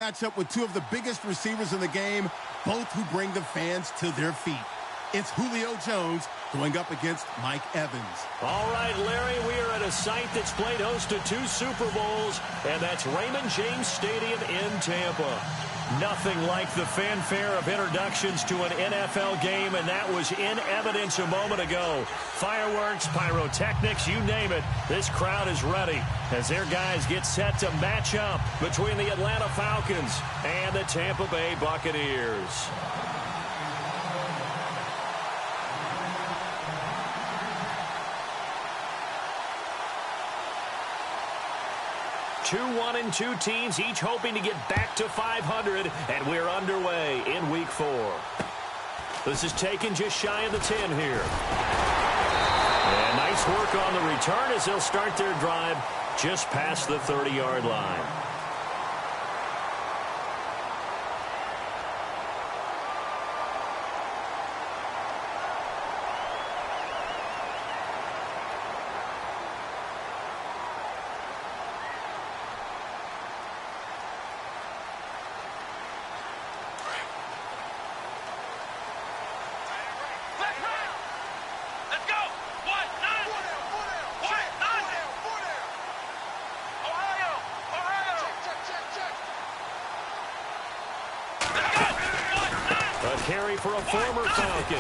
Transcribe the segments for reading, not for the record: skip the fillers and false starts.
Matchup with two of the biggest receivers in the game, both who bring the fans to their feet. It's Julio Jones going up against Mike Evans. All right, Larry, we are at a site that's played host to 2 Super Bowls, and that's Raymond James Stadium in Tampa. Nothing like the fanfare of introductions to an NFL game, and that was in evidence a moment ago. Fireworks, pyrotechnics, you name it. This crowd is ready as their guys get set to match up between the Atlanta Falcons and the Tampa Bay Buccaneers. Two 1-2 teams, each hoping to get back to 500, and we're underway in Week 4. This is taken just shy of the 10 here. And nice work on the return as they'll start their drive just past the 30-yard line. Carry for a former Falcon,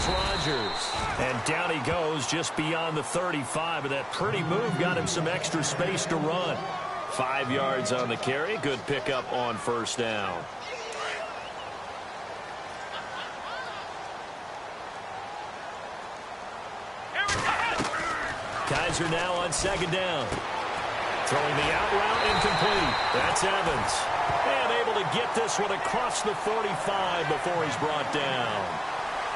Rogers. And down he goes just beyond the 35, but that pretty move got him some extra space to run. 5 yards on the carry. Good pickup on first down. Kaiser now on second down. Throwing the out route incomplete. That's Evans. And able to get this one across the 45 before he's brought down.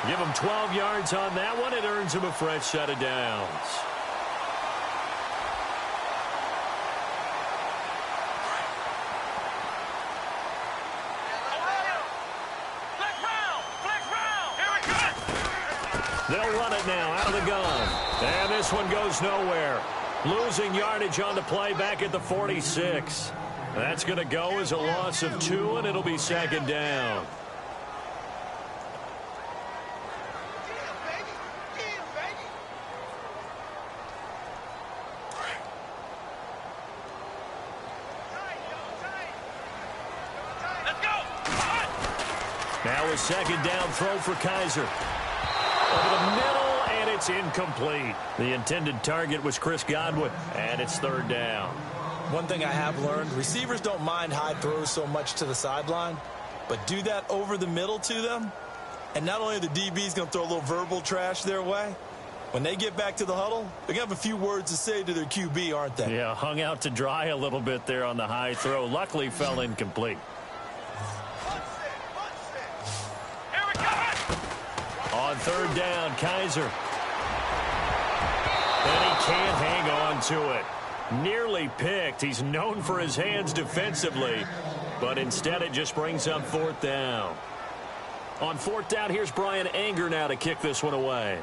Give him 12 yards on that one. It earns him a fresh set of downs. They'll run it now out of the gun. And this one goes nowhere. Losing yardage on the play back at the 46. That's going to go as a loss of 2, and it'll be second down. Now a second down throw for Kaiser. Over the middle, and it's incomplete. The intended target was Chris Godwin, and it's third down. One thing I have learned, receivers don't mind high throws so much to the sideline, but do that over the middle to them, and not only are the DBs going to throw a little verbal trash their way, when they get back to the huddle, they're going to have a few words to say to their QB, aren't they? Yeah, hung out to dry a little bit there on the high throw. Luckily fell incomplete. On third down, Kaiser. And he can't hang on to it. Nearly picked. He's known for his hands defensively, but instead it just brings up fourth down. On fourth down, here's Brian Anger now to kick this one away.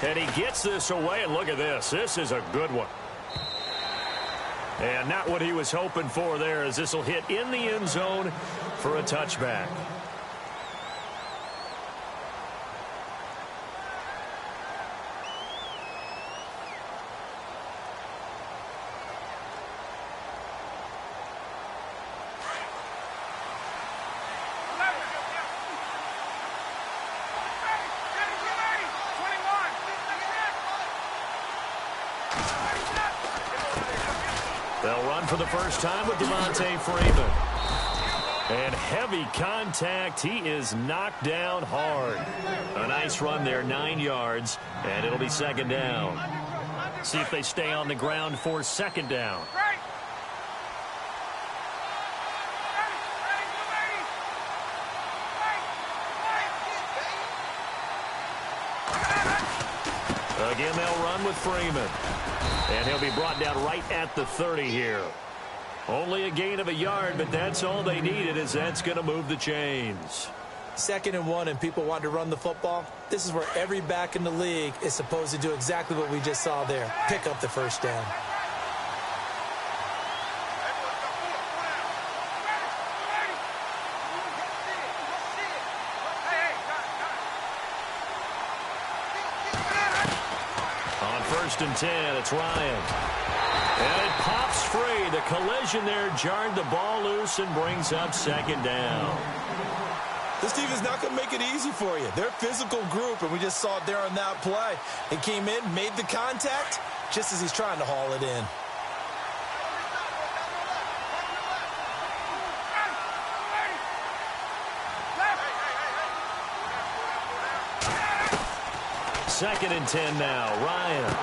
And he gets this away, and look at this. This is a good one. And not what he was hoping for there, as this will hit in the end zone for a touchback. They'll run for the first time with Devontae Freeman. And heavy contact. He is knocked down hard. A nice run there, 9 yards, and it'll be second down. See if they stay on the ground for second down. Again, they'll run with Freeman. And he'll be brought down right at the 30 here. Only a gain of a yard, but that's all they needed, as that's going to move the chains. 2nd and 1 and people want to run the football. This is where every back in the league is supposed to do exactly what we just saw there. Pick up the first down. 1st and 10. It's Ryan. And it pops free. The collision there jarred the ball loose and brings up 2nd down. This team is not going to make it easy for you. They're a physical group, and we just saw it there on that play. He came in, made the contact, just as he's trying to haul it in. Second and 10 now. Ryan.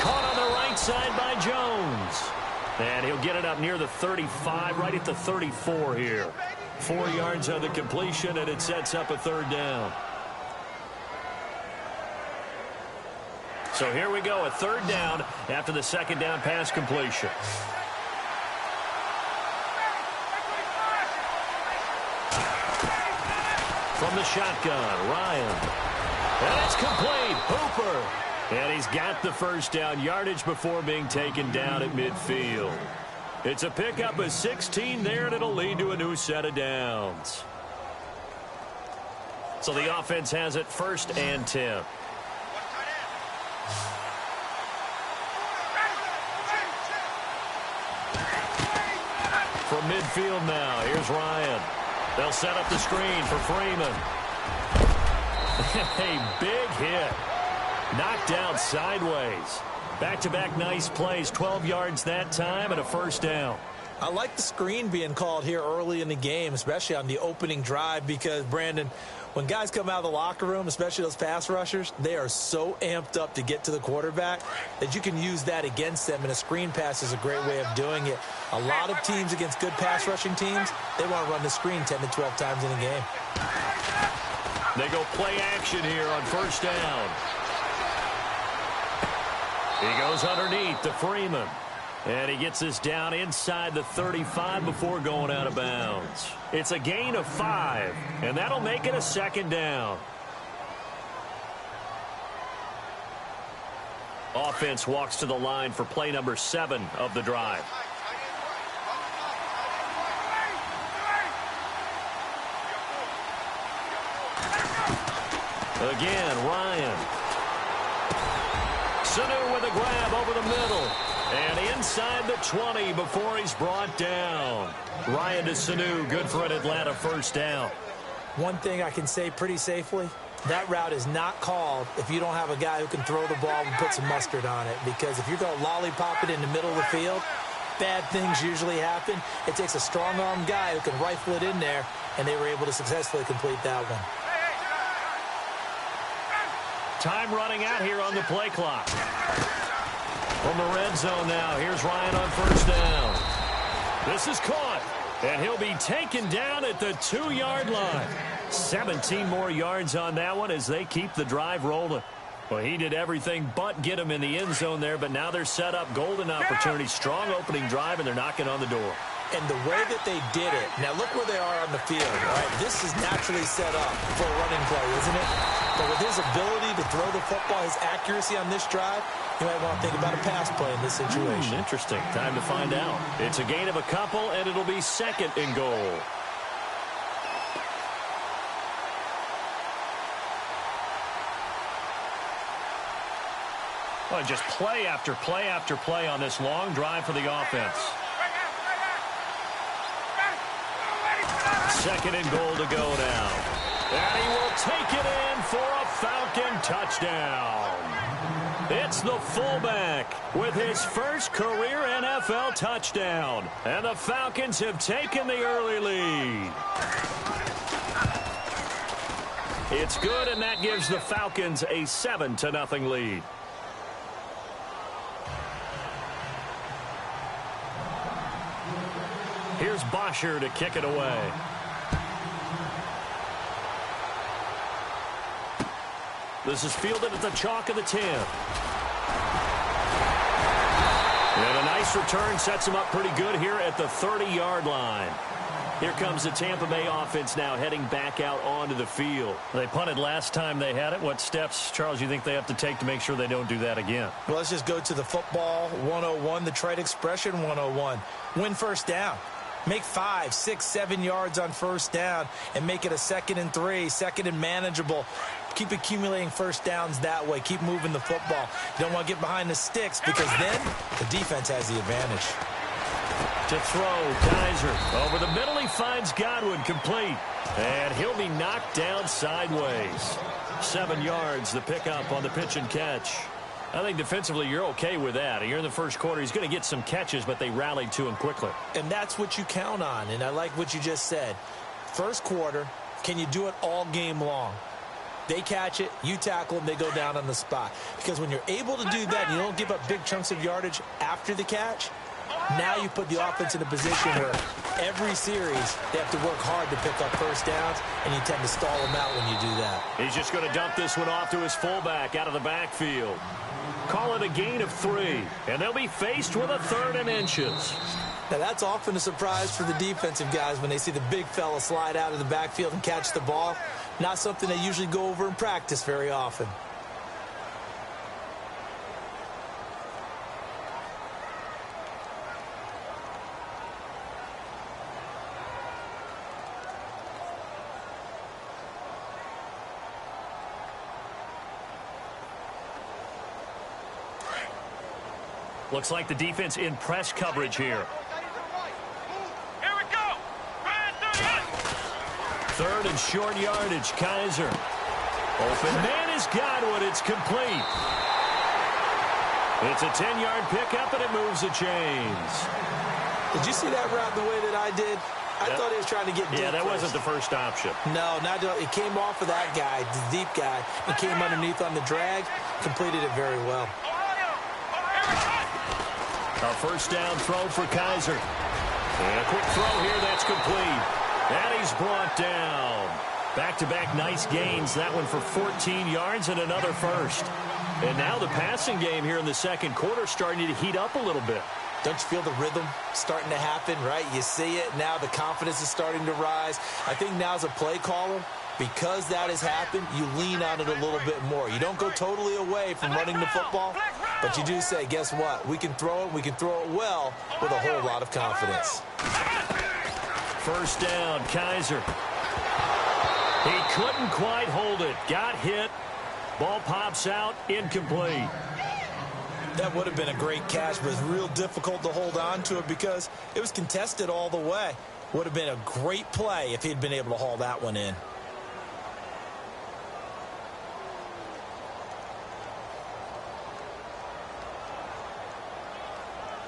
Caught on the right side by Jones. And he'll get it up near the 35, right at the 34 here. 4 yards on the completion, and it sets up a 3rd down. So here we go, a 3rd down after the 2nd down pass completion. From the shotgun, Ryan. And it's complete. Hooper. And he's got the 1st down yardage before being taken down at midfield. It's a pickup of 16 there, and it'll lead to a new set of downs. So the offense has it 1st and 10. From midfield now, here's Ryan. They'll set up the screen for Freeman. A big hit. Knocked down sideways. Back-to-back nice plays, 12 yards that time and a 1st down. I like the screen being called here early in the game, especially on the opening drive, because, Brandon, when guys come out of the locker room, especially those pass rushers, they are so amped up to get to the quarterback that you can use that against them, and a screen pass is a great way of doing it. A lot of teams against good pass rushing teams, they want to run the screen 10 to 12 times in a game. They go play action here on 1st down. He goes underneath to Freeman. And he gets this down inside the 35 before going out of bounds. It's a gain of 5, and that'll make it a 2nd down. Offense walks to the line for play number 7 of the drive. Again, Ryan. Sanu with a grab over the middle. And inside the 20 before he's brought down. Ryan to Sanu, good for an Atlanta 1st down. One thing I can say pretty safely, that route is not called if you don't have a guy who can throw the ball and put some mustard on it. Because if you're going to lollipop it in the middle of the field, bad things usually happen. It takes a strong-armed guy who can rifle it in there, and they were able to successfully complete that one. Time running out here on the play clock. From the red zone now, here's Ryan on 1st down. This is caught, and he'll be taken down at the 2-yard line. 17 more yards on that one as they keep the drive rolling. Well, he did everything but get him in the end zone there, but now they're set up. Golden opportunity, strong opening drive, and they're knocking on the door. And the way that they did it, now look where they are on the field, right? This is naturally set up for a running play, isn't it? But with his ability to throw the football, his accuracy on this drive, you might want to think about a pass play in this situation. Interesting. Time to find out. It's a gain of a couple, and it'll be 2nd and goal. Well, just play after play after play on this long drive for the offense. 2nd and goal to go now. And he will take it in for a Falcon touchdown. It's the fullback with his first career NFL touchdown. And the Falcons have taken the early lead. It's good, and that gives the Falcons a 7-0 lead. Here's Bosher to kick it away. This is fielded at the chalk of the 10. And a nice return sets him up pretty good here at the 30-yard line. Here comes the Tampa Bay offense now heading back out onto the field. They punted last time they had it. What steps, Charles, you think they have to take to make sure they don't do that again? Well, let's just go to the football 101, the trite expression 101. Win 1st down. Make 5, 6, 7 yards on first down and make it a 2nd and 3, 2nd and manageable. Keep accumulating first downs that way. Keep moving the football. You don't want to get behind the sticks because then the defense has the advantage. To throw, Kaiser. Over the middle, he finds Godwin, complete. And he'll be knocked down sideways. 7 yards, the pickup on the pitch and catch. I think defensively you're okay with that. You're in the first quarter. He's going to get some catches, but they rallied to him quickly. And that's what you count on, and I like what you just said. First quarter, can you do it all game long? They catch it, you tackle them, they go down on the spot. Because when you're able to do that, you don't give up big chunks of yardage after the catch, now you put the offense in a position where every series they have to work hard to pick up first downs, and you tend to stall them out when you do that. He's just going to dump this one off to his fullback out of the backfield. Call it a gain of 3, and they'll be faced with a 3rd and inches. Now, that's often a surprise for the defensive guys when they see the big fella slide out of the backfield and catch the ball. Not something they usually go over in practice very often. Looks like the defense in press coverage here. Here we go. 3rd and short yardage, Kaiser. Open man is Godwin. It's complete. It's a 10-yard pickup, and it moves the chains. Did you see that route the way that I did? I thought he was trying to get deep. Yeah, that first. wasn't the first option. No, it came off of that guy, the deep guy. It came underneath on the drag, completed it very well. A first down throw for Kaiser. And a quick throw here, that's complete. And he's brought down. Back-to-back nice gains. That one for 14 yards and another first. And now the passing game here in the second quarter starting to heat up a little bit. Don't you feel the rhythm starting to happen, right? You see it. Now the confidence is starting to rise. I think now as a play caller, because that has happened, you lean on it a little bit more. You don't go totally away from running the football, but you do say, guess what? We can throw it well with a whole lot of confidence. First down, Kaiser. He couldn't quite hold it. Got hit. Ball pops out, incomplete. That would have been a great catch, but it's real difficult to hold on to it because it was contested all the way. Would have been a great play if he'd been able to haul that one in.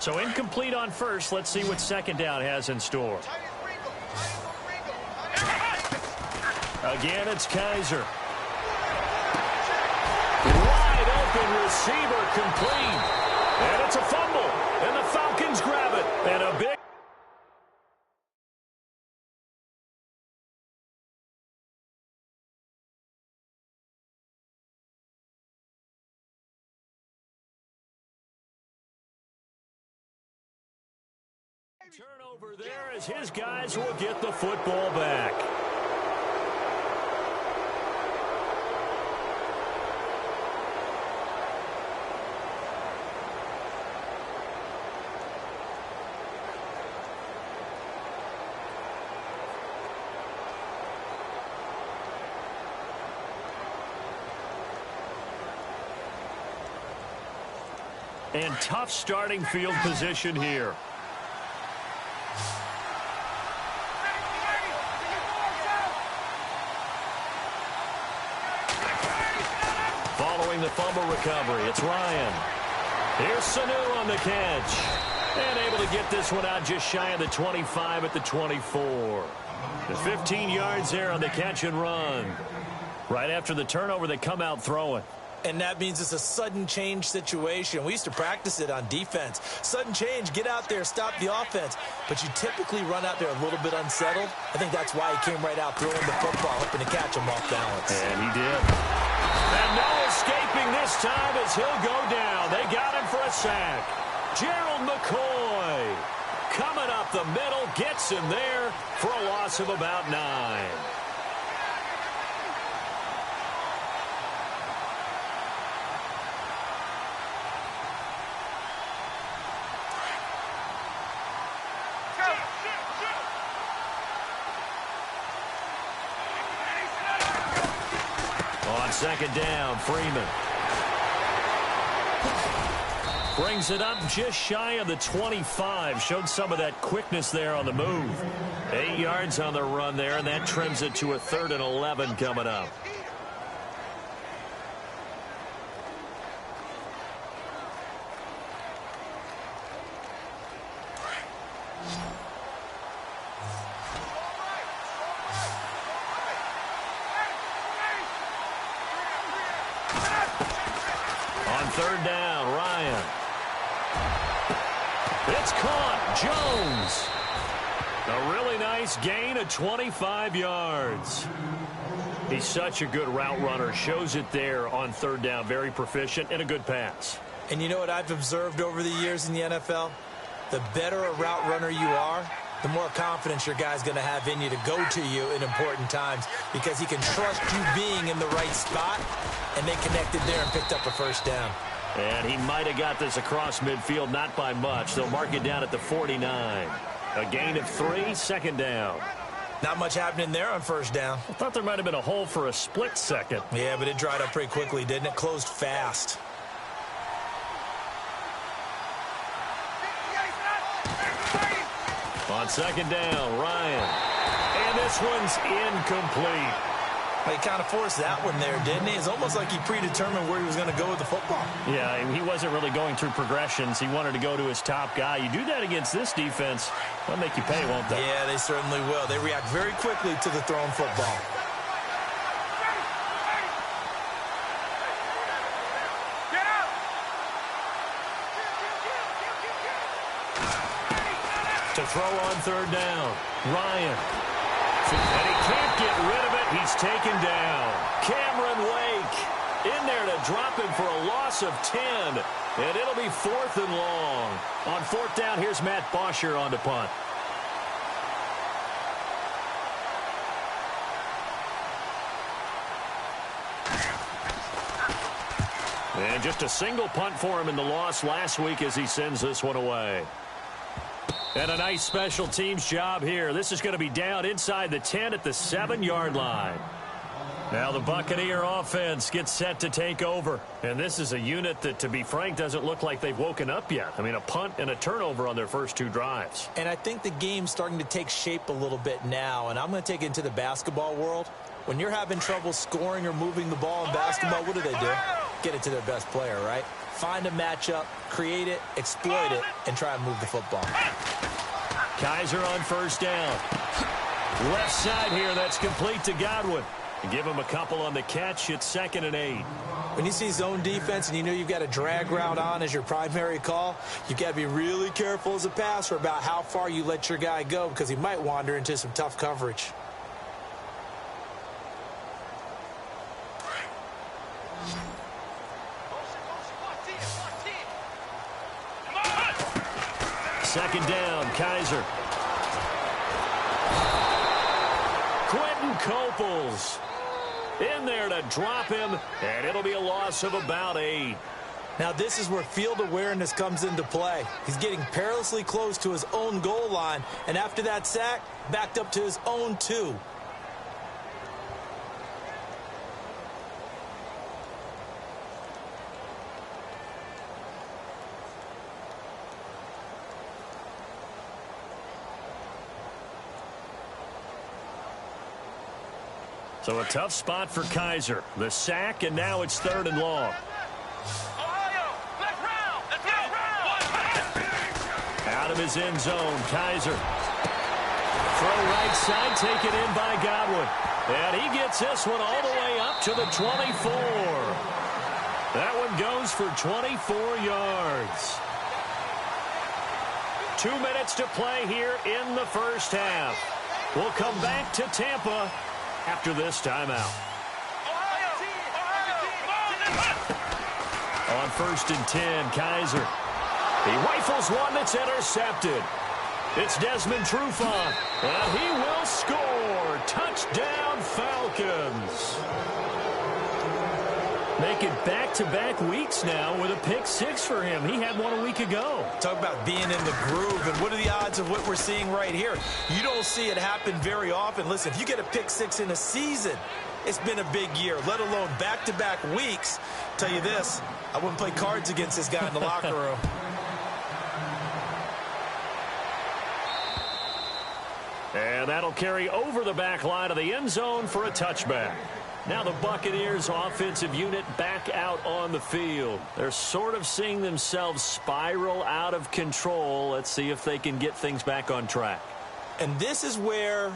So incomplete on first. Let's see what second down has in store. Again, it's Kaiser. Wide open receiver, complete. And it's a fumble. And the Falcons grab it. And a big... turnover there as his guys will get the football back. And tough starting field position here. Following the fumble recovery, it's Ryan. Here's Sanu on the catch. And able to get this one out just shy of the 25 at the 24. The 15 yards there on the catch and run. Right after the turnover, they come out throwing. And that means it's a sudden change situation. We used to practice it on defense. Sudden change, get out there, stop the offense. But you typically run out there a little bit unsettled. I think that's why he came right out throwing the football, hoping to catch him off balance. And he did. And no escaping this time as he'll go down. They got him for a sack. Gerald McCoy coming up the middle, gets him there for a loss of about 9. On second down, Freeman brings it up just shy of the 25. Showed some of that quickness there on the move. 8 yards on the run there, and that trims it to a 3rd and 11 coming up. On 3rd down, Ryan. It's caught. Jones. A really nice gain of 25 yards. He's such a good route runner. Shows it there on 3rd down. Very proficient and a good pass. And you know what I've observed over the years in the NFL? The better a route runner you are, the more confidence your guy's going to have in you to go to you in important times because he can trust you being in the right spot, and they connected there and picked up a 1st down. And he might have got this across midfield, not by much. They'll mark it down at the 49. A gain of 3, 2nd down. Not much happening there on 1st down. I thought there might have been a hole for a split second. Yeah, but it dried up pretty quickly, didn't it? Closed fast. On 2nd down, Ryan. And this one's incomplete. Well, he kind of forced that one there, didn't he? It's almost like he predetermined where he was going to go with the football. Yeah, and he wasn't really going through progressions. He wanted to go to his top guy. You do that against this defense, they'll make you pay, won't they? Yeah, they certainly will. They react very quickly to the thrown football. To throw on 3rd down, Ryan. And he can't get rid of it. He's taken down. Cameron Wake in there to drop him for a loss of 10. And it'll be 4th and long. On 4th down, here's Matt Bosher on to punt. And just a single punt for him in the loss last week as he sends this one away. And a nice special teams job here. This is going to be down inside the 10 at the 7-yard line. Now the Buccaneer offense gets set to take over. And this is a unit that, to be frank, doesn't look like they've woken up yet. I mean, a punt and a turnover on their first 2 drives. And I think the game's starting to take shape a little bit now. And I'm going to take it into the basketball world. When you're having trouble scoring or moving the ball in basketball, what do? Get it to their best player, right? Find a matchup, create it, exploit it, and try and move the football. Kaiser on 1st down. Left side here, that's complete to Godwin. Give him a couple on the catch. It's 2nd and 8. When you see zone defense and you know you've got a drag route on as your primary call, you've got to be really careful as a passer about how far you let your guy go because he might wander into some tough coverage. Second down, Kaiser. Quentin Coples in there to drop him, and it'll be a loss of about 8. Now this is where field awareness comes into play. He's getting perilously close to his own goal line, and after that sack, backed up to his own 2. So a tough spot for Kaiser. The sack, and now it's 3rd and long. Out of his end zone, Kaiser. Throw right side, taken in by Godwin. And he gets this one all the way up to the 24. That one goes for 24 yards. 2 minutes to play here in the first half. We'll come back to Tampa after this timeout. On 1st and 10, Kaiser. He rifles one that's intercepted. It's Desmond Trufant, and he will score. Touchdown, Falcons. Make it back-to-back weeks now with a pick six for him. He had one a week ago. Talk about being in the groove, and what are the odds of what we're seeing right here? You don't see it happen very often. Listen, if you get a pick six in a season, it's been a big year, let alone back-to-back weeks. Tell you this, I wouldn't play cards against this guy in the locker room. And that'll carry over the back line of the end zone for a touchback. Now the Buccaneers offensive unit back out on the field. They're sort of seeing themselves spiral out of control. Let's see if they can get things back on track. And this is where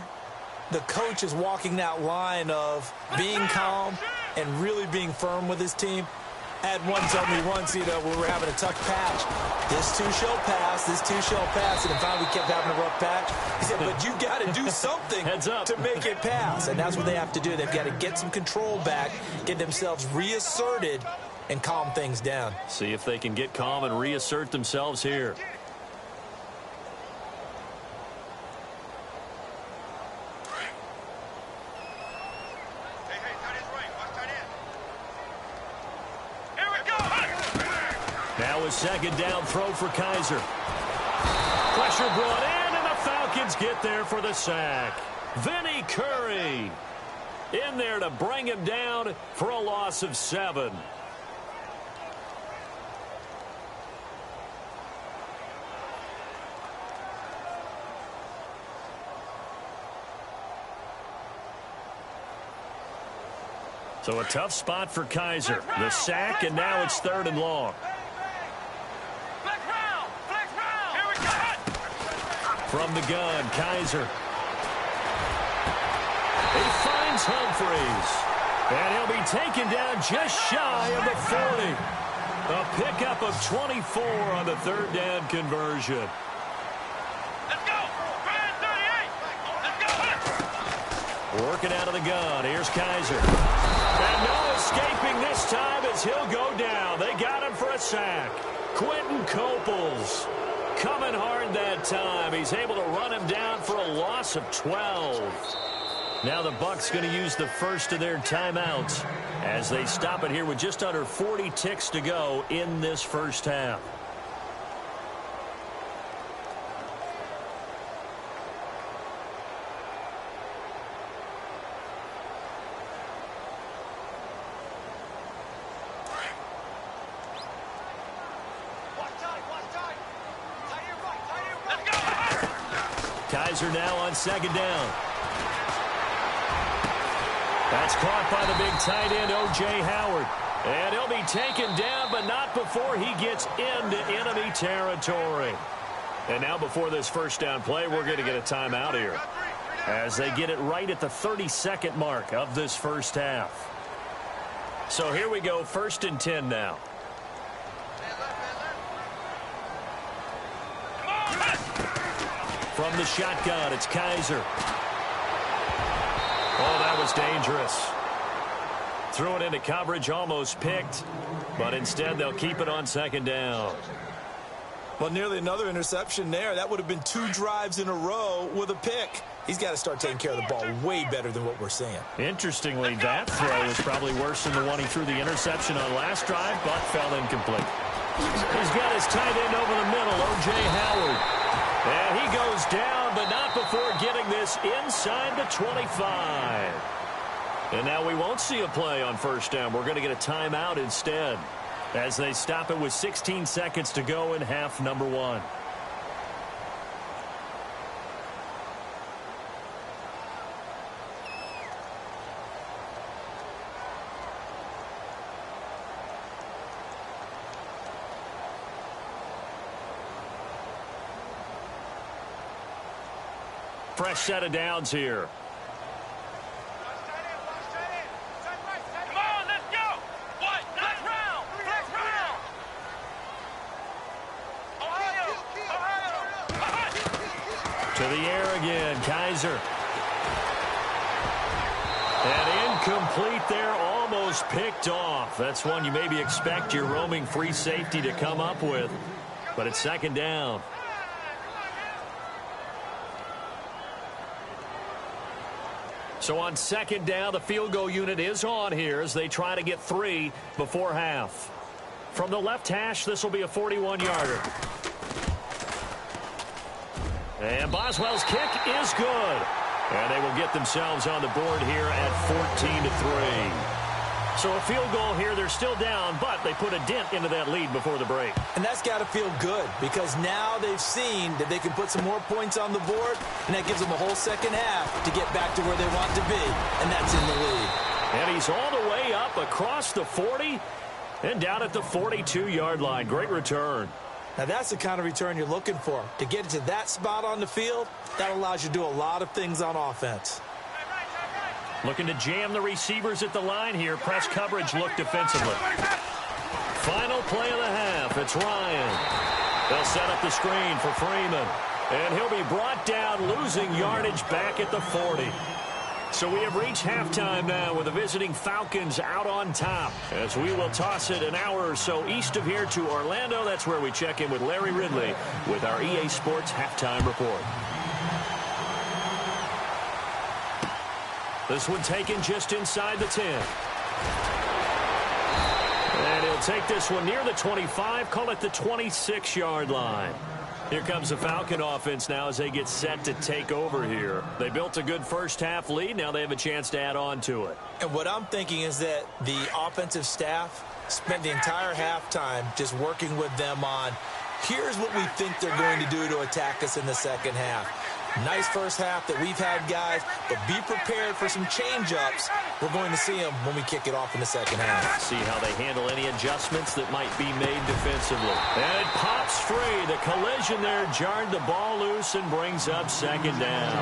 the coach is walking that line of being calm and really being firm with his team. Had one tell me once, when we were having a tough patch, this too shall pass, this too shall pass, and finally we kept having a rough patch. He said, but you got to do something to make it pass, and that's what they have to do. They've got to get some control back, get themselves reasserted, and calm things down. See if they can get calm and reassert themselves here. Now a second down throw for Kaiser. Pressure brought in, and the Falcons get there for the sack. Vinny Curry in there to bring him down for a loss of 7. So a tough spot for Kaiser. The sack, and now it's 3rd and long. From the gun, Kaiser. He finds Humphreys. And he'll be taken down just shy of the 40. A pickup of 24 on the 3rd down conversion. Let's go! 38! Let's go! Working out of the gun. Here's Kaiser. And no escaping this time as he'll go down. They got him for a sack. Quentin Coples coming hard that time. He's able to run him down for a loss of 12. Now the Bucs going to use the first of their timeouts as they stop it here with just under 40 ticks to go in this first half. Kaiser now on 2nd down. That's caught by the big tight end, O.J. Howard. And he'll be taken down, but not before he gets into enemy territory. And now before this first down play, we're going to get a timeout here as they get it right at the 32nd mark of this first half. So here we go, 1st and 10 now. From the shotgun, it's Kaiser. Oh, that was dangerous. Threw it into coverage, almost picked, but instead they'll keep it on 2nd down. Well, nearly another interception there. That would have been 2 drives in a row with a pick. He's got to start taking care of the ball way better than what we're seeing. Interestingly, that throw is probably worse than the one he threw the interception on last drive, but fell incomplete. He's got his tight end over the middle, O.J. Howard. And he goes down, but not before getting this inside the 25. And now we won't see a play on 1st down. We're going to get a timeout instead as they stop it with 16 seconds to go in half number 1. Fresh set of downs here. Come on, let's go! What? Flex round! Flex round! Ohio! To the air again, Kaiser. And incomplete there, almost picked off. That's one you maybe expect your roaming free safety to come up with. But it's 2nd down. So on second down, the field goal unit is on here as they try to get 3 before half. From the left hash, this will be a 41-yarder. And Boswell's kick is good. And they will get themselves on the board here at 14-3. So a field goal here, they're still down, but they put a dent into that lead before the break. And that's got to feel good because now they've seen that they can put some more points on the board, and that gives them a whole second half to get back to where they want to be, and that's in the lead. And he's all the way up across the 40 and down at the 42-yard line. Great return. Now that's the kind of return you're looking for. To get to that spot on the field, that allows you to do a lot of things on offense. Looking to jam the receivers at the line here. Press coverage look defensively. Final play of the half. It's Ryan. They'll set up the screen for Freeman. And he'll be brought down, losing yardage back at the 40. So we have reached halftime now with the visiting Falcons out on top. As we will toss it an hour or so east of here to Orlando. That's where we check in with Larry Ridley with our EA Sports Halftime Report. This one taken just inside the 10. And he'll take this one near the 25, call it the 26-yard line. Here comes the Falcon offense now as they get set to take over here. They built a good first-half lead. Now they have a chance to add on to it. And what I'm thinking is that the offensive staff spent the entire halftime just working with them on, here's what we think they're going to do to attack us in the second half. Nice first half that we've had, guys, but be prepared for some change-ups. We're going to see them when we kick it off in the second half. See how they handle any adjustments that might be made defensively. And it pops free. The collision there jarred the ball loose and brings up second down.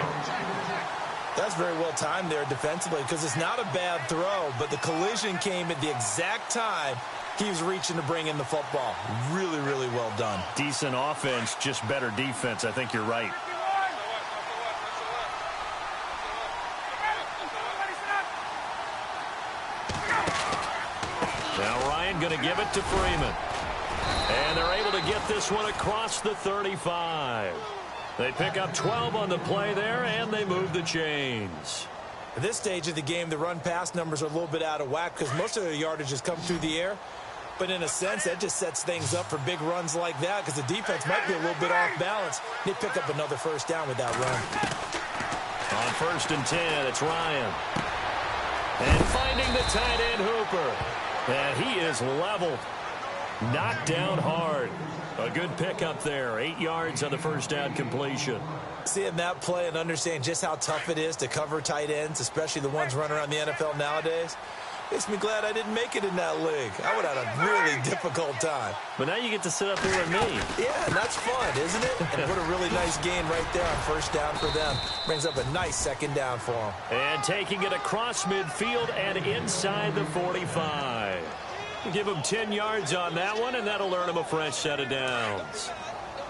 That's very well timed there defensively because it's not a bad throw, but the collision came at the exact time he was reaching to bring in the football. Really, really well done. Decent offense, just better defense. I think you're right. Now Ryan going to give it to Freeman. And they're able to get this one across the 35. They pick up 12 on the play there, and they move the chains. At this stage of the game, the run-pass numbers are a little bit out of whack because most of their yardage has come through the air. But in a sense, that just sets things up for big runs like that because the defense might be a little bit off balance. They pick up another first down with that run. On 1st and 10, it's Ryan. And finding the tight end Hooper. And he is leveled. Knocked down hard. A good pickup there. 8 yards on the first down completion. Seeing that play and understanding just how tough it is to cover tight ends, especially the ones running around the NFL nowadays, makes me glad I didn't make it in that league. I would have had a really difficult time. But now you get to sit up here with me. Yeah, and that's fun, isn't it? And put a really nice gain right there on first down for them. Brings up a nice second down for them. And taking it across midfield and inside the 45. Give them 10 yards on that one, and that'll earn them a fresh set of downs.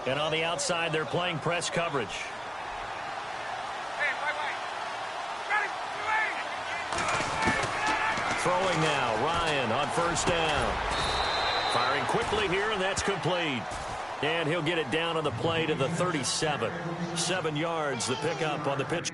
And on the outside, they're playing press coverage. Throwing now, Ryan on first down. Firing quickly here, and that's complete. And he'll get it down on the play to the 37. 7 yards, the pickup on the pitch.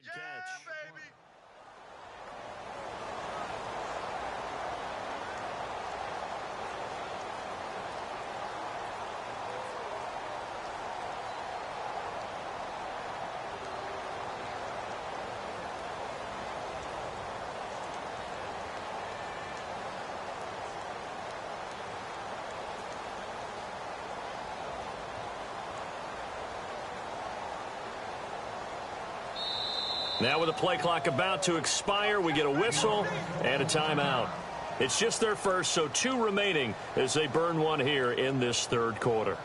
Catch. Baby. Now with the play clock about to expire, we get a whistle and a timeout. It's just their first, so 2 remaining as they burn one here in this third quarter.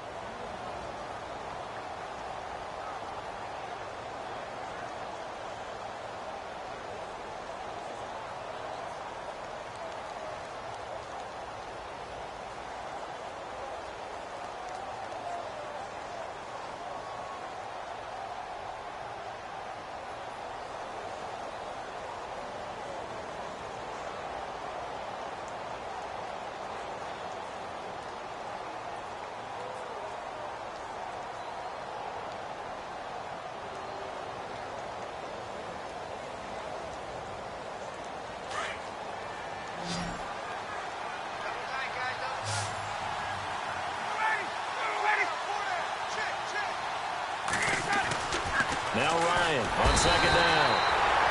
Now Ryan on second down.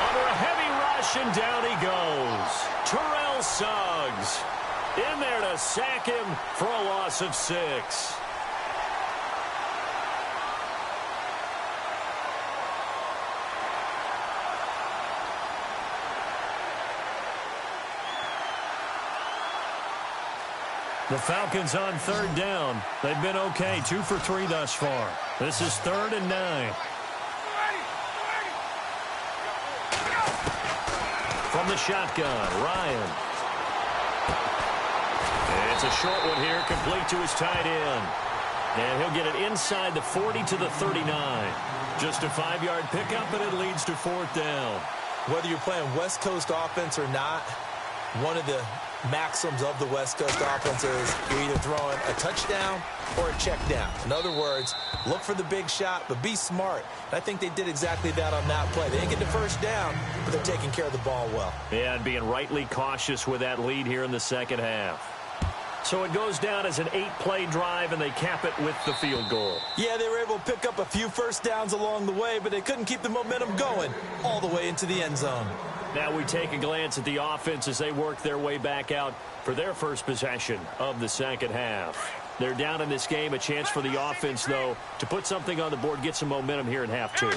Under a heavy rush, and down he goes. Terrell Suggs in there to sack him for a loss of 6. The Falcons on third down. They've been okay, 2 for 3 thus far. This is 3rd and 9. From the shotgun, Ryan. It's a short one here, complete to his tight end. And he'll get it inside the 40 to the 39. Just a 5-yard pickup, and it leads to 4th down. Whether you're playing West Coast offense or not, one of the maxims of the West Coast offense is you're either throwing a touchdown or a check down. In other words, look for the big shot, but be smart. And I think they did exactly that on that play. They didn't get the first down, but they're taking care of the ball well. Yeah, and being rightly cautious with that lead here in the second half. So it goes down as an 8-play drive, and they cap it with the field goal. Yeah, they were able to pick up a few first downs along the way, but they couldn't keep the momentum going all the way into the end zone. Now we take a glance at the offense as they work their way back out for their first possession of the second half. They're down in this game. A chance for the offense, though, to put something on the board, get some momentum here in half 2.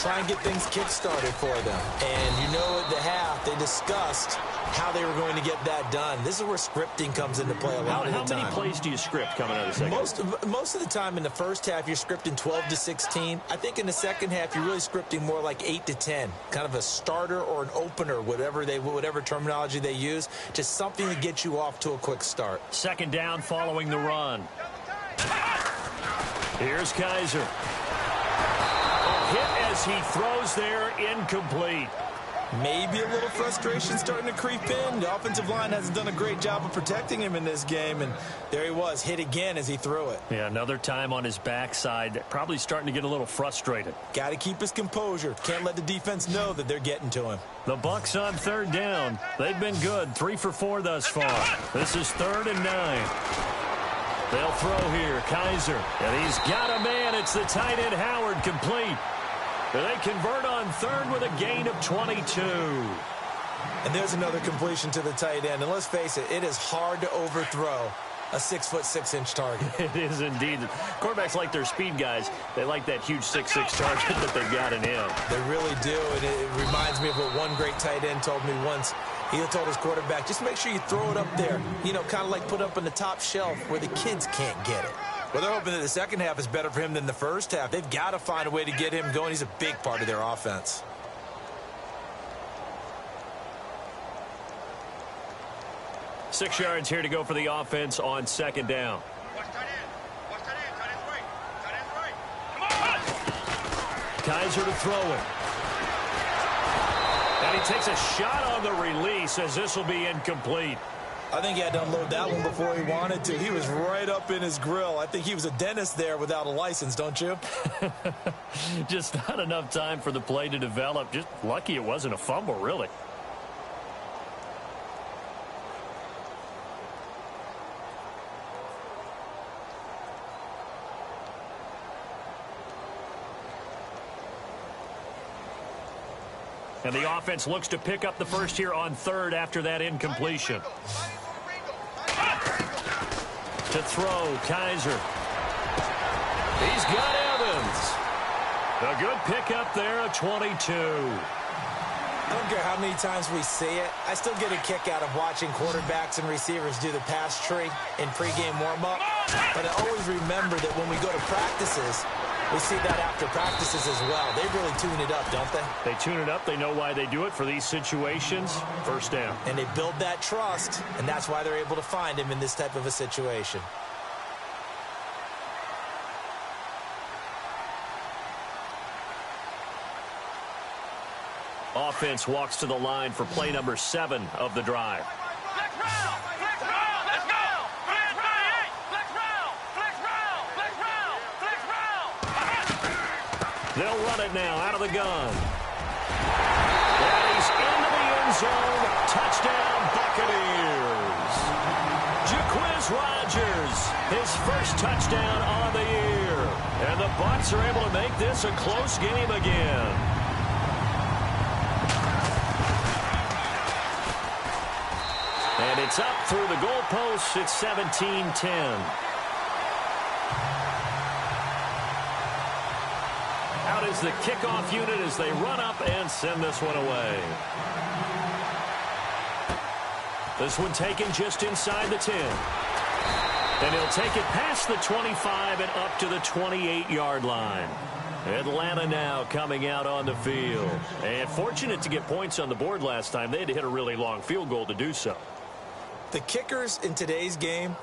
Try and get things kick-started for them. And you know at the half, they discussed how they were going to get that done. This is where scripting comes into play a lot of the time. How many plays do you script coming out of the second half? Most of the time in the first half, you're scripting 12 to 16. I think in the second half, you're really scripting more like 8 to 10. Kind of a starter or an opener, whatever terminology they use. Just something to get you off to a quick start. Second down following the run. Here's Kaiser. A hit as he throws there, incomplete. Maybe a little frustration starting to creep in. The offensive line hasn't done a great job of protecting him in this game, and there he was, hit again as he threw it. Yeah, another time on his backside, probably starting to get a little frustrated. Got to keep his composure. Can't let the defense know that they're getting to him. The Bucs on third down. They've been good, 3 for 4 thus far. This is 3rd and 9. They'll throw here, Kaiser, and he's got a man. It's the tight end, Howard, complete. They convert on third with a gain of 22. And there's another completion to the tight end. And let's face it, it is hard to overthrow a 6'6" target. It is indeed. Quarterbacks like their speed guys. They like that huge 6'6" target that they've got in him. They really do. And it reminds me of what one great tight end told me once. He told his quarterback, just make sure you throw it up there. You know, kind of like put up on the top shelf where the kids can't get it. Well, they're hoping that the second half is better for him than the first half. They've got to find a way to get him going. He's a big part of their offense. Six yards here to go for the offense on second down. Kaiser to throw it. And he takes a shot on the release as this will be incomplete. I think he had to unload that one before he wanted to. He was right up in his grill. I think he was a dentist there without a license, don't you? Just not enough time for the play to develop. Just lucky it wasn't a fumble, really. And the offense looks to pick up the first here on third after that incompletion. To throw, Kaiser. He's got Evans. A good pickup there, a 22. I don't care how many times we see it. I still get a kick out of watching quarterbacks and receivers do the pass tree in pregame warm-up. But I always remember that when we go to practices, we see that after practices as well. They really tune it up, don't they? They tune it up. They know why they do it for these situations. First down. And they build that trust, and that's why they're able to find him in this type of a situation. Offense walks to the line for play number 7 of the drive. They'll run it now out of the gun. And he's into the end zone. Touchdown, Buccaneers. Jaquiz Rodgers, his first touchdown on the year. And the Bucs are able to make this a close game again. And it's up through the goalposts. It's 17-10. Out is the kickoff unit as they run up and send this one away. This one taken just inside the 10. And he'll take it past the 25 and up to the 28-yard line. Atlanta now coming out on the field. And fortunate to get points on the board last time. They had to hit a really long field goal to do so. The kickers in today's game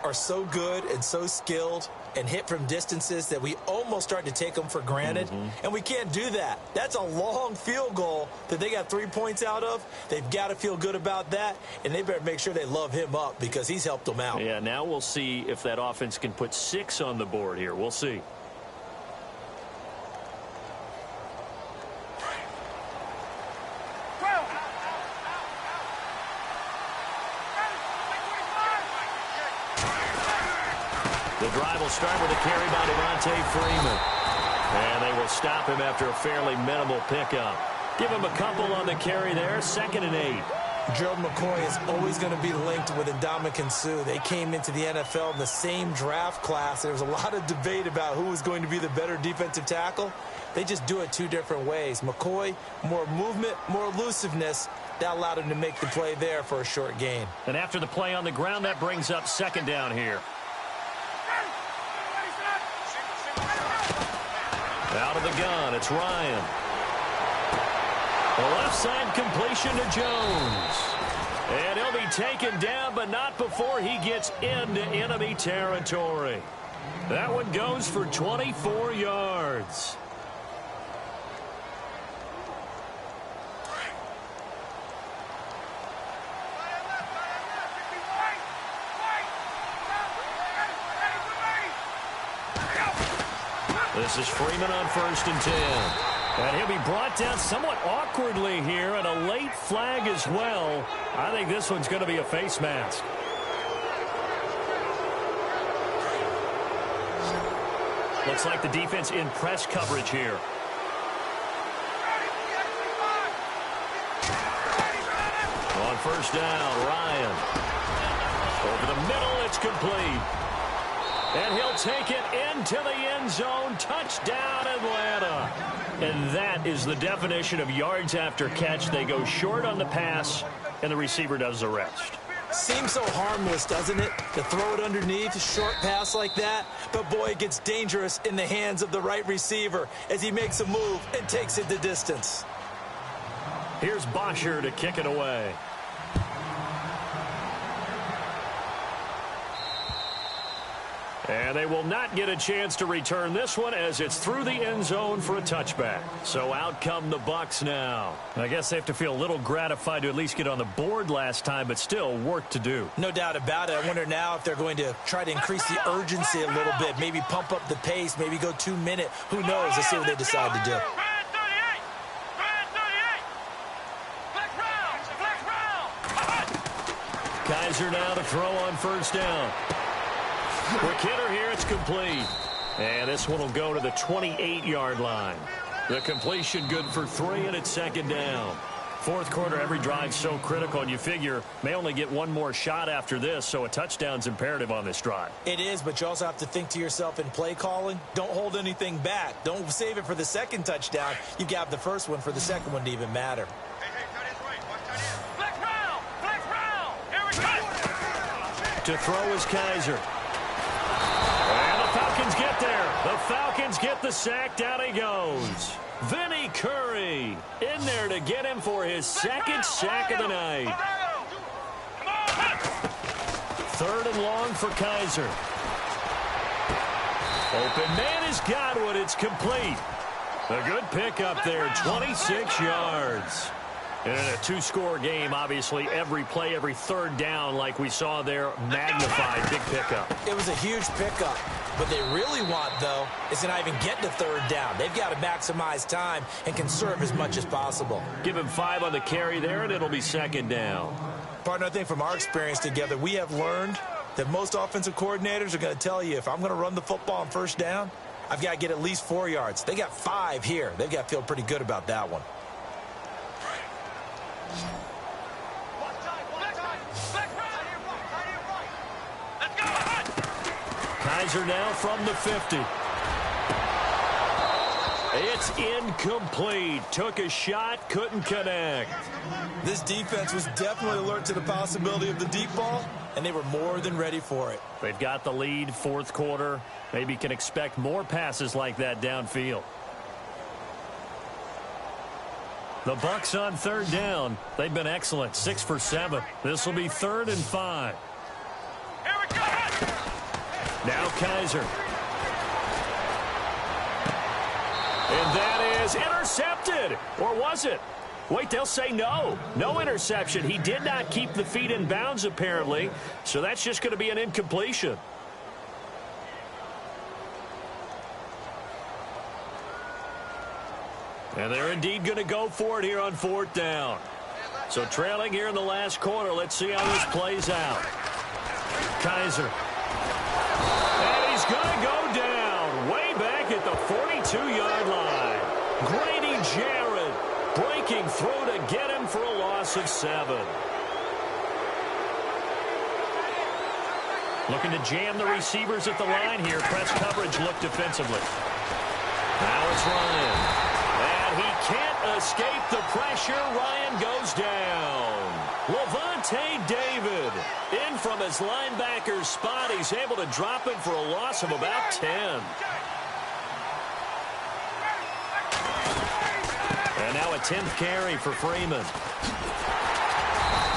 are so good and so skilled and hit from distances that we almost start to take them for granted. And we can't do that. That's a long field goal that they got 3 points out of. They've got to feel good about that, and they better make sure they love him up because he's helped them out. Yeah, now we'll see if that offense can put 6 on the board here. We'll see. The drive will start with a carry by Devontae Freeman. And they will stop him after a fairly minimal pickup. Give him a couple on the carry there. 2nd and 8. Gerald McCoy is always going to be linked with Ndamukong Suh. They came into the NFL in the same draft class. There was a lot of debate about who was going to be the better defensive tackle. They just do it 2 different ways. McCoy, more movement, more elusiveness. That allowed him to make the play there for a short gain. And after the play on the ground, that brings up 2nd down here. Out of the gun, it's Ryan. The left side completion to Jones. And he'll be taken down, but not before he gets into enemy territory. That one goes for 24 yards. This is Freeman on 1st and 10. And he'll be brought down somewhat awkwardly here, and a late flag as well. I think this one's going to be a face mask. Looks like the defense in press coverage here. On 1st down, Ryan. Over the middle, it's complete. And he'll take it into the end zone. Touchdown, Atlanta. And that is the definition of yards after catch. They go short on the pass, and the receiver does the rest. Seems so harmless, doesn't it, to throw it underneath, a short pass like that? But, boy, it gets dangerous in the hands of the right receiver as he makes a move and takes it the distance. Here's Bosher to kick it away. And they will not get a chance to return this one as it's through the end zone for a touchback. So out come the Bucs now. I guess they have to feel a little gratified to at least get on the board last time, but still work to do. No doubt about it. I wonder now if they're going to try to increase the urgency a little bit, maybe pump up the pace, maybe go 2-minute. Who knows? Let's see what they decide to do. Kaiser now to throw on 1st down. Quick hitter here, it's complete. And this one will go to the 28-yard line. The completion good for 3, and it's 2nd down. 4th quarter, every drive so critical, and you figure may only get one more shot after this, so a touchdown's imperative on this drive. It is, but you also have to think to yourself in play calling, don't hold anything back. Don't save it for the 2nd touchdown. You got the 1st one for the 2nd one to even matter. To throw is Kaiser. And the Falcons get there. The Falcons get the sack. Down he goes. Vinny Curry in there to get him for his 2nd sack of the night. 3rd and long for Kaiser. Open man is Godwin. It's complete. A good pickup there. 26 yards. And in a 2-score game, obviously, every play, every 3rd down, like we saw there, magnified. Big pickup. It was a huge pickup. What they really want, though, is to not even get to 3rd down. They've got to maximize time and conserve as much as possible. Give him 5 on the carry there, and it'll be 2nd down. Partner, I think from our experience together, we have learned that most offensive coordinators are going to tell you, if I'm going to run the football on 1st down, I've got to get at least 4 yards. They got 5 here. They've got to feel pretty good about that one. Kaiser now from the 50. It's incomplete. Took a shot, couldn't connect. This defense was definitely alert to the possibility of the deep ball, and they were more than ready for it. They've got the lead, fourth quarter. Maybe can expect more passes like that downfield. The Bucs on third down. They've been excellent, 6 for 7. This will be 3rd and 5. Here we go. Now Kaiser. And that is intercepted. Or was it? Wait, they'll say no. No interception. He did not keep the feet in bounds, apparently. So that's just going to be an incompletion. And they're indeed going to go for it here on 4th down. So trailing here in the last quarter. Let's see how this plays out. Kaiser. And he's going to go down way back at the 42-yard line. Grady Jarrett breaking through to get him for a loss of 7. Looking to jam the receivers at the line here. Press coverage look defensively. Now it's Ryan. And he can't escape the pressure. Ryan goes down. Levante David in from his linebacker's spot. He's able to drop it for a loss of about 10. And now a 10th carry for Freeman.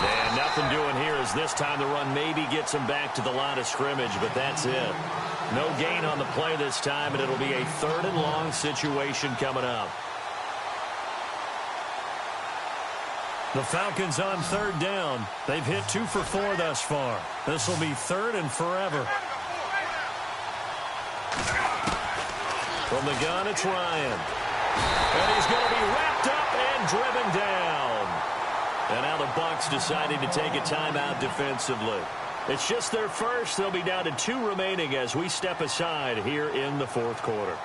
And nothing doing here as this time the run maybe gets him back to the line of scrimmage, but that's it. No gain on the play this time, and it'll be a 3rd and long situation coming up. The Falcons on 3rd down. They've hit 2 for 4 thus far. This will be 3rd and forever. From the gun, it's Ryan. And he's going to be wrapped up and driven down. And now the Bucs deciding to take a timeout defensively. It's just their first. They'll be down to 2 remaining as we step aside here in the 4th quarter.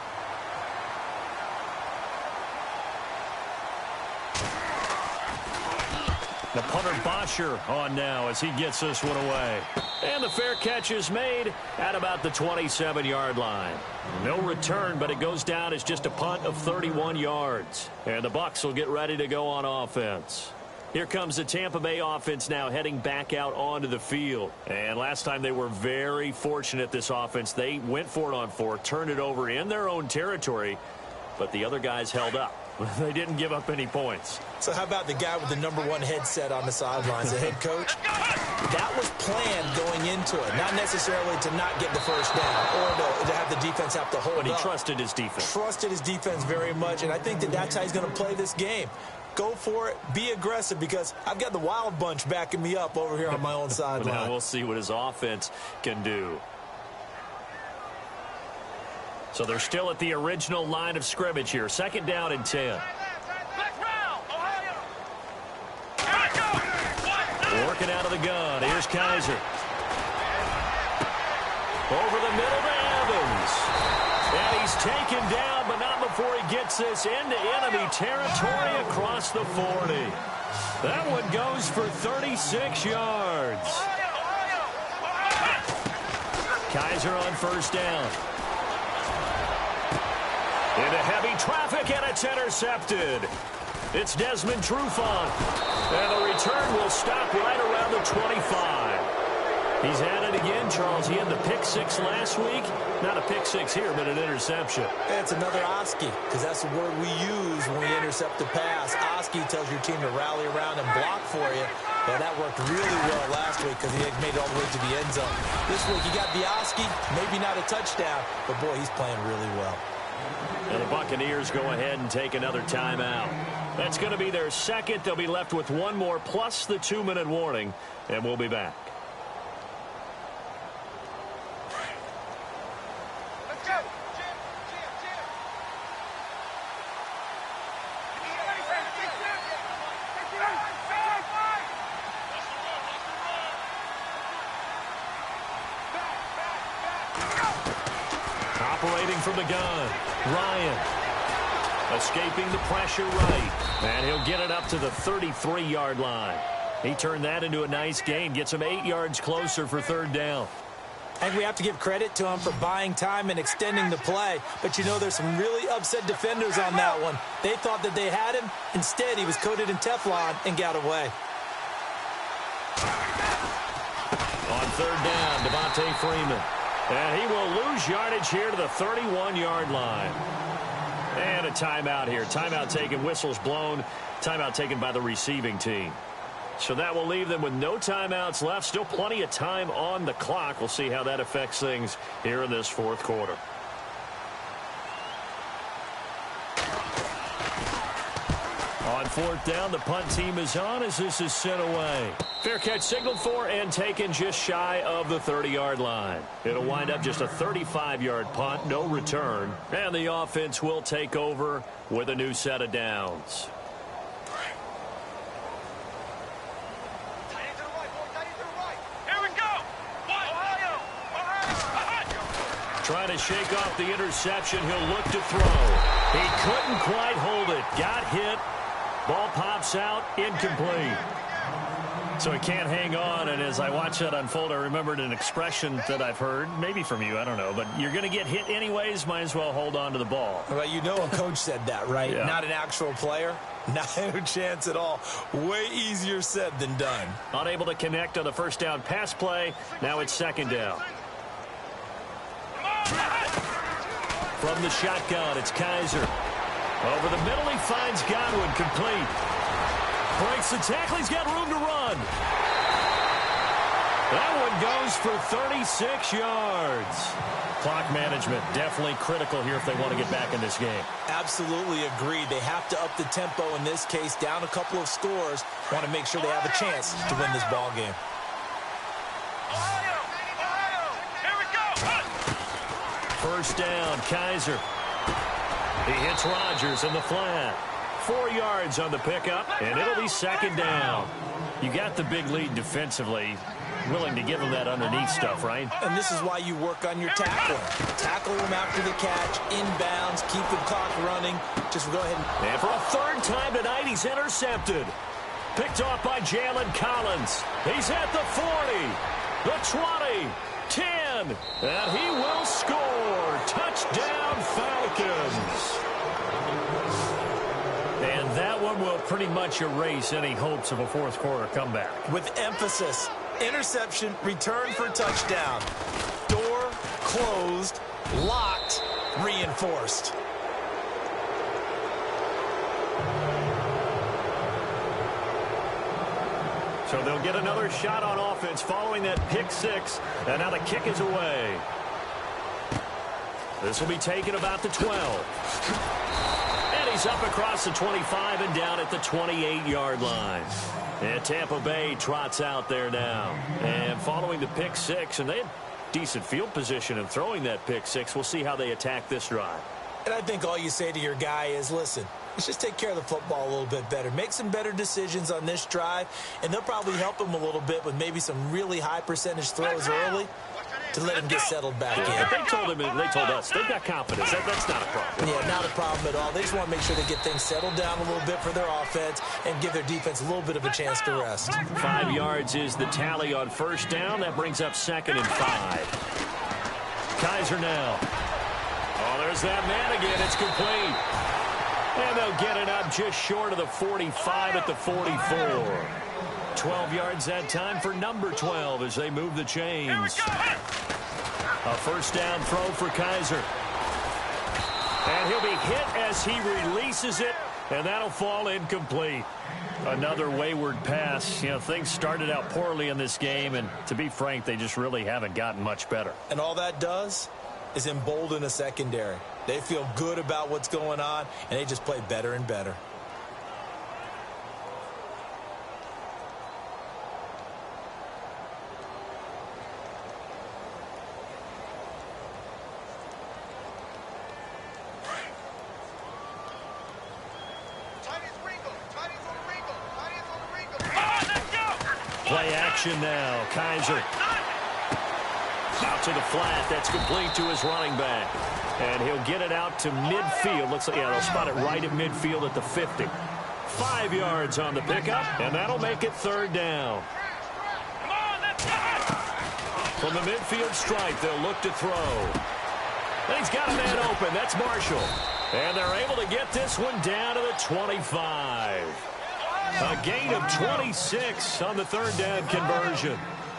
The punter Bosher on now as he gets this one away. And the fair catch is made at about the 27-yard line. No return, but it goes down as just a punt of 31 yards. And the Bucs will get ready to go on offense. Here comes the Tampa Bay offense now heading back out onto the field. And last time they were very fortunate, this offense. They went for it on 4, turned it over in their own territory, but the other guys held up. They didn't give up any points. So how about the guy with the #1 headset on the sidelines, the head coach? That was planned going into it, not necessarily to not get the first down or to have the defense have to hold up. But he trusted his defense. Trusted his defense very much, and I think that's how he's going to play this game. Go for it, be aggressive, because I've got the wild bunch backing me up over here on my own sideline. Now we'll see what his offense can do. So they're still at the original line of scrimmage here. 2nd down and 10. Working out of the gun. Here's Kaiser. Over the middle to Evans. And he's taken down, but not before he gets this into enemy territory across the 40. That one goes for 36 yards. Kaiser on 1st down. Into heavy traffic, and it's intercepted. It's Desmond Trufant. And the return will stop right around the 25. He's at it again, Charles. He had the pick 6 last week. Not a pick 6 here, but an interception. It's another Oski, because that's the word we use when we intercept the pass. Oski tells your team to rally around and block for you. Yeah, that worked really well last week because he had made it all the way to the end zone. This week, he got the Oski, maybe not a touchdown, but boy, he's playing really well. And the Buccaneers go ahead and take another timeout. That's going to be their 2nd. They'll be left with 1 more plus the 2-minute warning, and we'll be back. Let's go. Operating from the gun, Ryan. Escaping the pressure right. And he'll get it up to the 33-yard line. He turned that into a nice gain. Gets him 8 yards closer for third down. I think we have to give credit to him for buying time and extending the play. But, you know, there's some really upset defenders on that one. They thought that they had him. Instead, he was coated in Teflon and got away. On third down, Devontae Freeman. And he will lose yardage here to the 31-yard line. And a timeout here. Timeout taken, whistles blown. Timeout taken by the receiving team. So that will leave them with no timeouts left. Still plenty of time on the clock. We'll see how that affects things here in this fourth quarter. On fourth down, the punt team is on as this is sent away. Fair catch signaled for and taken just shy of the 30-yard line. It'll wind up just a 35-yard punt, no return. And the offense will take over with a new set of downs. Trying to shake off the interception. He'll look to throw. He couldn't quite hold it. Got hit. Ball pops out. Incomplete. So he can't hang on. And as I watch that unfold, I remembered an expression that I've heard, maybe from you, I don't know. But you're going to get hit anyways. Might as well hold on to the ball. Well, you know a coach said that, right? Yeah. Not an actual player. Not a chance at all. Way easier said than done. Unable to connect on the first down pass play. Now it's second down. From the shotgun, it's Kaiser. Over the middle, he finds Godwin, complete. Breaks the tackle, he's got room to run. That one goes for 36 yards. Clock management, definitely critical here if they want to get back in this game. Absolutely agreed. They have to up the tempo in this case, down a couple of scores. Want to make sure they have a chance to win this ball game. First down, Kaiser. He hits Rodgers in the flat. 4 yards on the pickup, and it'll be second down. You got the big lead defensively. Willing to give him that underneath stuff, right? And this is why you work on your tackling. Tackle him after the catch, inbounds, keep the clock running. Just go ahead and for a third time tonight, he's intercepted. Picked off by Jalen Collins. He's at the 40, the 20, 10, and he will score. Touchdown, Falcons. And that one will pretty much erase any hopes of a fourth quarter comeback. with emphasis. Interception, return for touchdown. Door closed, locked, reinforced. So they'll get another shot on offense following that pick six. And now the kick is away. This will be taken about the 12. And he's up across the 25 and down at the 28-yard line. And Tampa Bay trots out there now. And following the pick six, and they had decent field position in throwing that pick six. We'll see how they attack this drive. And I think all you say to your guy is, listen, let's just take care of the football a little bit better. Make some better decisions on this drive, and they'll probably help him a little bit with maybe some really high percentage throws early to let him get settled back in. They told him, and they told us, they've got confidence. That's not a problem. Yeah, not a problem at all. They just want to make sure they get things settled down a little bit for their offense and give their defense a little bit of a chance to rest. 5 yards is the tally on first down. That brings up 2nd and 5. Kaiser now. Oh, there's that man again. It's complete. And they'll get it up just short of the 45 at the 44. 12 yards that time for number 12 as they move the chains. A first down throw for Kaiser. And he'll be hit as he releases it, and that'll fall incomplete. Another wayward pass. You know, things started out poorly in this game, and to be frank, they just really haven't gotten much better. And all that does is embolden a secondary. They feel good about what's going on, and they just play better and better. Play action now. Kaiser. out to the flat. That's complete to his running back. And he'll get it out to midfield. Looks like, yeah, they'll spot it right at midfield at the 50. 5 yards on the pickup, and that'll make it third down. Come on, let's go! From the midfield stripe, they'll look to throw. And he's got a man open. That's Marshall. And they're able to get this one down to the 25. A gain of 26 on the third down conversion.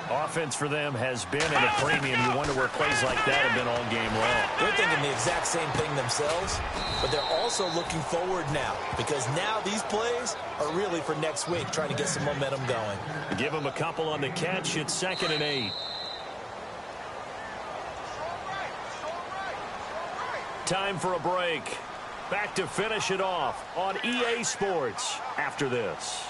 Offense for them has been at a premium. You wonder where plays like that have been all game long. They're thinking the exact same thing themselves, but they're also looking forward now because now these plays are really for next week, trying to get some momentum going. Give them a couple on the catch. It's 2nd and 8. Time for a break. Back to finish it off on EA Sports after this.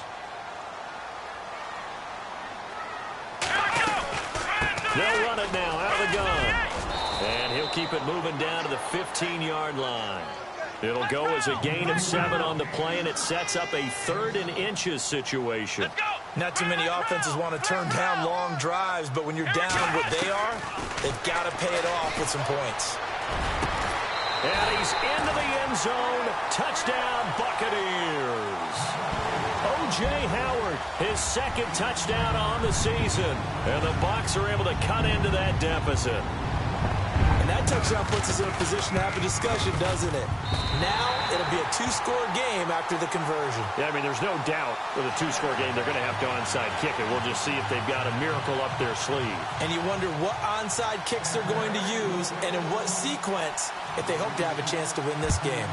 They'll run it now out of the gun. And he'll keep it moving down to the 15-yard line. It'll go as a gain of 7 on the play, and it sets up a 3rd and inches situation. Not too many offenses want to turn down long drives, but when you're down what they are, they've got to pay it off with some points. And he's into the end zone. Touchdown, Buccaneers. O.J. Howard, his 2nd touchdown on the season. And the Bucs are able to cut into that deficit. And that touchdown puts us in a position to have a discussion, doesn't it? Now it'll be a 2-score game after the conversion. Yeah, I mean, there's no doubt with a 2-score game they're going to have to onside kick it. We'll just see if they've got a miracle up their sleeve. And you wonder what onside kicks they're going to use and in what sequence if they hope to have a chance to win this game.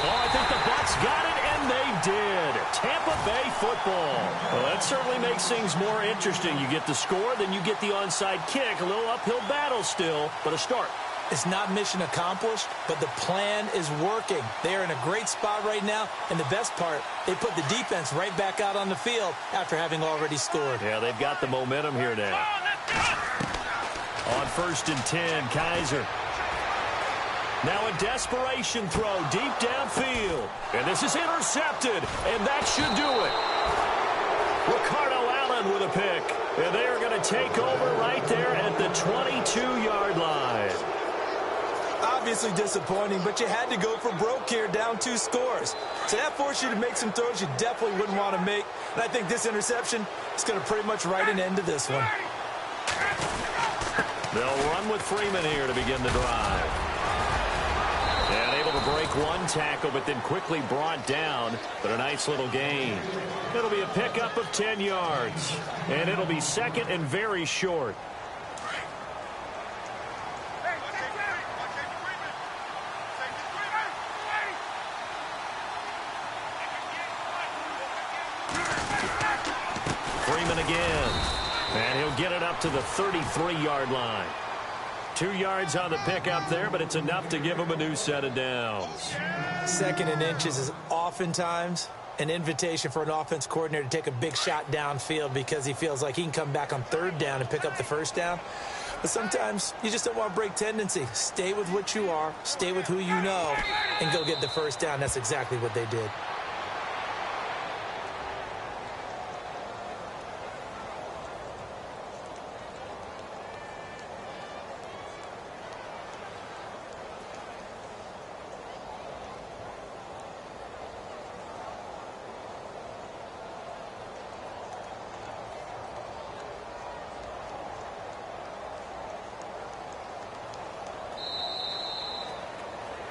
Oh, I think the Bucs got it, and they did. Tampa Bay football. Well, that certainly makes things more interesting. You get the score, then you get the onside kick. A little uphill battle still, but a start. It's not mission accomplished, but the plan is working. They are in a great spot right now, and the best part, they put the defense right back out on the field after having already scored. Yeah, they've got the momentum here now. On 1st and 10, Kaiser. Now a desperation throw deep downfield. And this is intercepted, and that should do it. Ricardo Allen with a pick. And they are going to take over right there at the 22-yard line. Obviously disappointing, but you had to go for broke here, down 2 scores. So that forced you to make some throws you definitely wouldn't want to make. And I think this interception is going to pretty much write an end to this one. They'll run with Freeman here to begin the drive. And able to break one tackle, but then quickly brought down. But a nice little gain. It'll be a pickup of 10 yards. And it'll be 2nd and very short. Freeman again. And he'll get it up to the 33-yard line. 2 yards on the pickup there, but it's enough to give him a new set of downs. 2nd and inches is oftentimes an invitation for an offense coordinator to take a big shot downfield because he feels like he can come back on 3rd down and pick up the 1st down. But sometimes you just don't want to break tendency. Stay with what you are, stay with who you know, and go get the 1st down. That's exactly what they did.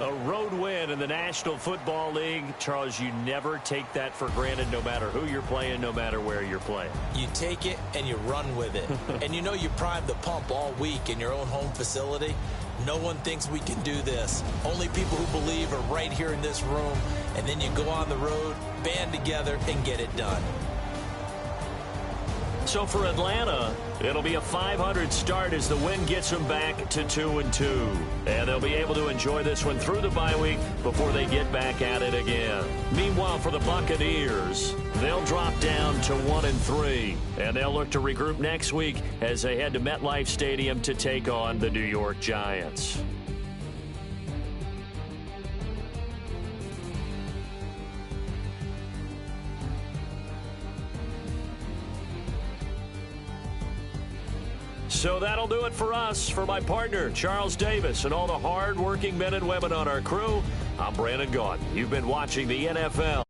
A road win in the National Football League. Charles, you never take that for granted no matter who you're playing, no matter where you're playing. You take it and you run with it. And you know you primed the pump all week in your own home facility. No one thinks we can do this. Only people who believe are right here in this room. And then you go on the road, band together, and get it done. So for Atlanta, it'll be a 500 start as the win gets them back to 2-2. And they'll be able to enjoy this one through the bye week before they get back at it again. Meanwhile, for the Buccaneers, they'll drop down to 1-3. And they'll look to regroup next week as they head to MetLife Stadium to take on the New York Giants. So that'll do it for us. For my partner, Charles Davis, and all the hard-working men and women on our crew, I'm Brandon Gaudin. You've been watching the NFL.